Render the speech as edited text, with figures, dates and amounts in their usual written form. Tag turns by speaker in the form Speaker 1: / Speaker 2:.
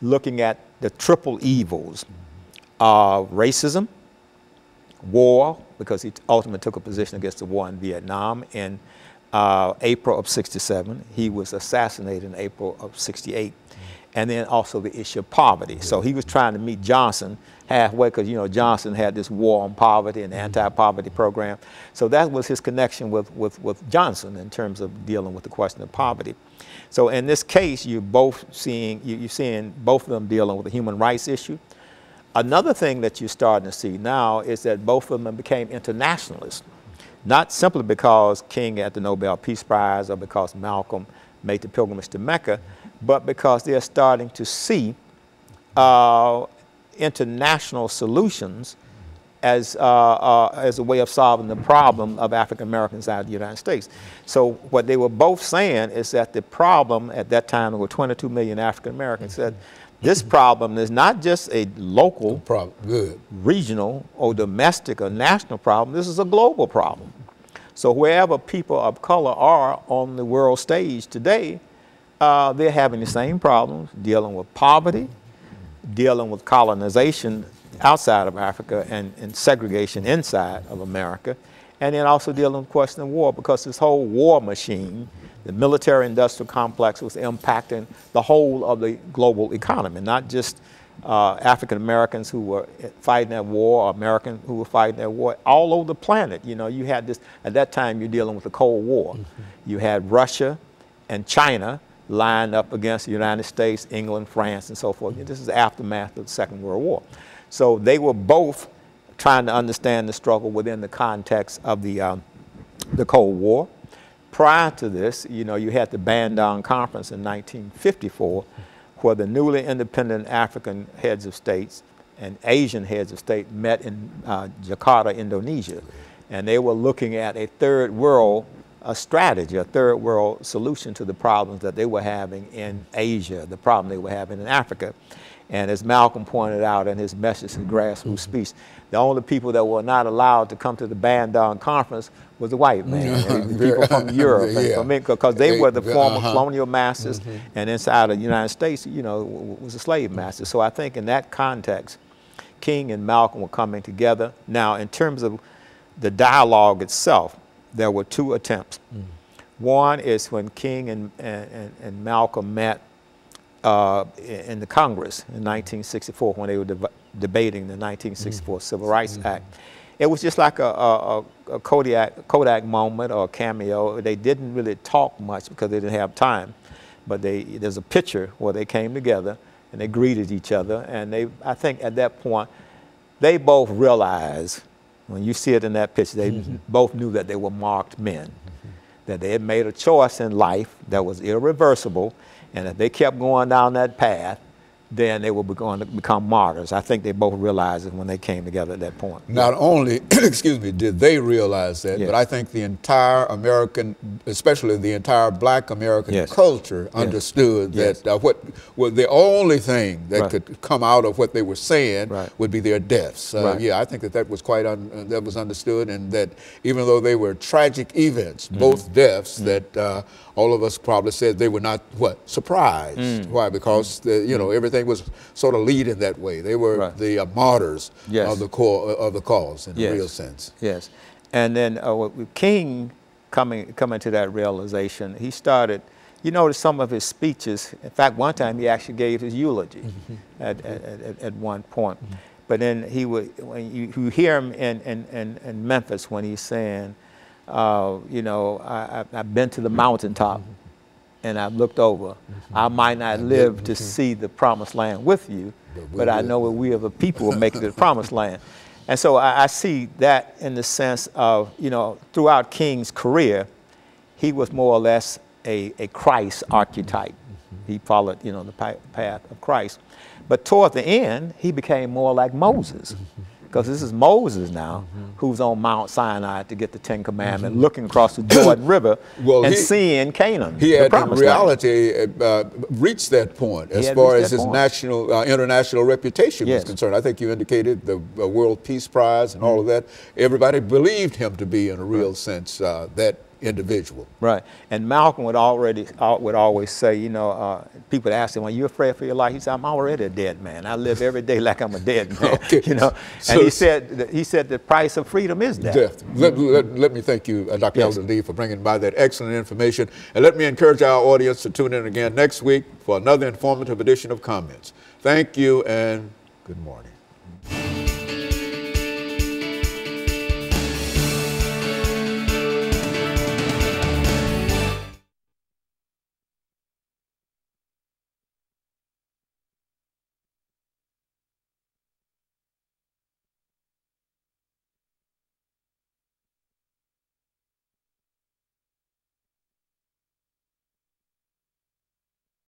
Speaker 1: looking at the triple evils of racism, war, because he ultimately took a position against the war in Vietnam in April of '67. He was assassinated in April of '68. And then also the issue of poverty. So he was trying to meet Johnson halfway, because, you know, Johnson had this war on poverty and the anti-poverty program. So that was his connection with Johnson in terms of dealing with the question of poverty. So in this case, you're seeing both of them dealing with the human rights issue. Another thing that you're starting to see now is that both of them became internationalists, not simply because King had the Nobel Peace Prize or because Malcolm made the pilgrimage to Mecca, but because they're starting to see international solutions as a way of solving the problem of African Americans out of the United States. So what they were both saying is that the problem at that time, there were 22 million African Americans, said this problem is not just a local, regional, or domestic or national problem. This is a global problem. So wherever people of color are on the world stage today, they're having the same problems, dealing with poverty, dealing with colonization outside of Africa and segregation inside of America, and then also dealing with the question of war, because this whole war machine, the military-industrial complex, was impacting the whole of the global economy, not just African Americans who were fighting that war, or Americans who were fighting that war, all over the planet. You know, you had this, at that time you're dealing with the Cold War. You had Russia and China lined up against the United States, England, France, and so forth. This is the aftermath of the Second World War. So they were both trying to understand the struggle within the context of the Cold War. Prior to this, you know, you had the Bandung Conference in 1954, where the newly independent African heads of states and Asian heads of state met in Jakarta, Indonesia. And they were looking at a third world strategy, a third world solution to the problems that they were having in Asia, the problem they were having in Africa. And as Malcolm pointed out in his message, his grassroots speech, the only people that were not allowed to come to the Bandung Conference was the white man, people from Europe, because they were the former colonial masters, and inside of the United States, you know, was a slave master. So I think in that context, King and Malcolm were coming together. Now, in terms of the dialogue itself, there were two attempts. One is when King and Malcolm met in the Congress in 1964, when they were debating the 1964 Civil Rights Act. It was just like a Kodak moment or a cameo. They didn't really talk much because they didn't have time, but there's a picture where they came together and they greeted each other, and I think at that point, they both realized, when you see it in that picture, they both knew that they were marked men, that they had made a choice in life that was irreversible, and if they kept going down that path, then they were going to become martyrs. I think they both realized it when they came together at that point.
Speaker 2: Not only, excuse me, did they realize that, but I think the entire American, especially the entire black American culture understood that what was the only thing that could come out of what they were saying would be their deaths. Yeah, I think that was quite, that was understood, and that even though they were tragic events, both deaths, that all of us probably said they were not, surprised. Why? Because, you know, everything was sort of leading that way. They were the martyrs of the cause in a real sense.
Speaker 1: Yes, and then with King coming to that realization, he started. You notice some of his speeches. In fact, one time he actually gave his eulogy at one point. But then when you hear him in Memphis when he's saying, you know, I've been to the mountaintop. And I've looked over. I might not live to see the promised land with you, but I know that we are the people who make it to the promised land. And so I see that in the sense of, you know, throughout King's career, he was more or less a Christ archetype. He followed, you know, the path of Christ. But toward the end, he became more like Moses. Because this is Moses now, who's on Mount Sinai to get the Ten Commandments, looking across the Jordan River and seeing Canaan.
Speaker 2: He had in reality reached that point as far as his international reputation was concerned. I think you indicated the World Peace Prize and all of that. Everybody believed him to be, in a real sense, that individual.
Speaker 1: Right. And Malcolm would always say, you know, people ask him, "Are you afraid for your life?" He said, "I'm already a dead man. I live every day like I'm a dead man."
Speaker 2: Okay.
Speaker 1: You know. And he said the price of freedom is death.
Speaker 2: Death. Let me thank you, Dr. Al-Hadid, for bringing by that excellent information. And let me encourage our audience to tune in again next week for another informative edition of Comments. Thank you and good morning.